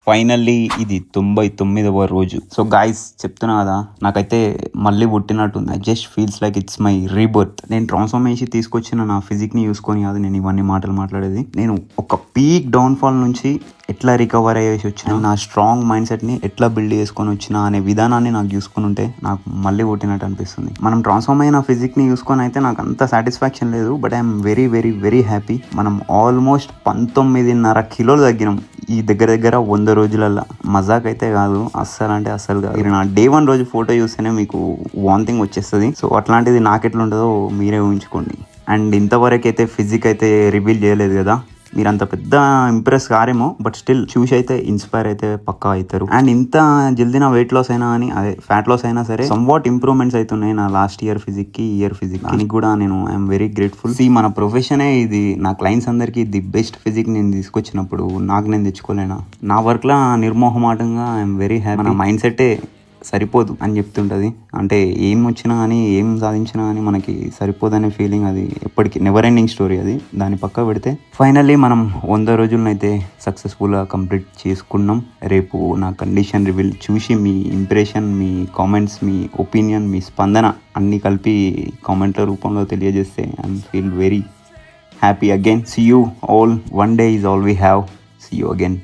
Finally ఇది 99వ రోజు. So guys చెప్తున్నా కదా, నాకైతే మళ్ళీ పుట్టినట్టుంది. I just feels like it's my rebirth. నేను ట్రాన్స్ఫర్మేషన్ తీసుకొచ్చిన నా ఫిజిక్ని చూసుకొని కాదు నేను ఇవన్నీ మాటలు మాట్లాడేది. నేను ఒక పీక్ డౌన్ఫాల్ నుంచి ఎట్లా రికవర్ అయ్యేసి వచ్చిన, నా స్ట్రాంగ్ మైండ్ సెట్ని ఎట్లా బిల్డ్ చేసుకొని వచ్చిన అనే విధానాన్ని నాకు చూసుకుని ఉంటే నాకు మళ్ళీ పుట్టినట్టు అనిపిస్తుంది. మనం ట్రాన్స్ఫార్మ్ అయిన ఫిజిక్ని చూసుకొని అయితే నాకు అంత సాటిస్ఫాక్షన్ లేదు, but I'm very very very happy. మనం ఆల్మోస్ట్ 19.5 కిలోలు తగ్గినాం ఈ దగ్గర 100 రోజులల్లో. మజాక్ అయితే కాదు, అస్సలు అంటే అస్సలు కాదు. మీరు నా డే 1 రోజు ఫోటో చూస్తేనే మీకు వామిటింగ్ వచ్చేస్తుంది. సో అట్లాంటిది నాకెట్లా ఉంటుందో మీరే ఊహించుకోండి. అండ్ ఇంతవరకు అయితే ఫిజిక్ అయితే రివీల్ చేయలేదు కదా, మీరు అంత పెద్ద ఇంప్రెస్ కారేమో, బట్ స్టిల్ చూసి అయితే ఇన్స్పైర్ అయితే పక్కా అవుతారు. అండ్ ఇంత జల్దీ నా వెయిట్ లాస్ అయినా అని, అదే ఫ్యాట్ లాస్ అయినా సరే సమ్ వాట్ ఇంప్రూవ్మెంట్స్ అవుతున్నాయి నా లాస్ట్ ఇయర్ ఫిజిక్ కి ఇయర్ ఫిజిక్. దానికి కూడా నేను ఐఎమ్ వెరీ గ్రేట్ఫుల్. మన ప్రొఫెషనే ఇది. నా క్లయింట్స్ అందరికి ది బెస్ట్ ఫిజిక్ నేను తీసుకొచ్చినప్పుడు నాకు నేను తెచ్చుకోలేనా? నా వర్క్ లా నిర్మోహమాటంగా ఐఎమ్ వెరీ హ్యాపీ. నా మైండ్ సెట్టే సరిపోదు అని చెప్తుంటుంది. అంటే ఏం వచ్చినా కానీ ఏం సాధించినా కానీ మనకి సరిపోదనే ఫీలింగ్, అది ఎప్పటికీ నెవర్ ఎండింగ్ స్టోరీ. అది దాన్ని పక్క పెడితే ఫైనల్లీ మనం 100 రోజులనైతే సక్సెస్ఫుల్గా కంప్లీట్ చేసుకున్నాం. రేపు నా కండిషన్ రివీల్ చూసి మీ ఇంప్రెషన్, మీ కామెంట్స్, మీ ఒపీనియన్, మీ స్పందన అన్నీ కలిపి కామెంట్ల రూపంలో తెలియజేస్తే I feel very happy again. See you all. 1 day is all we have. See you again.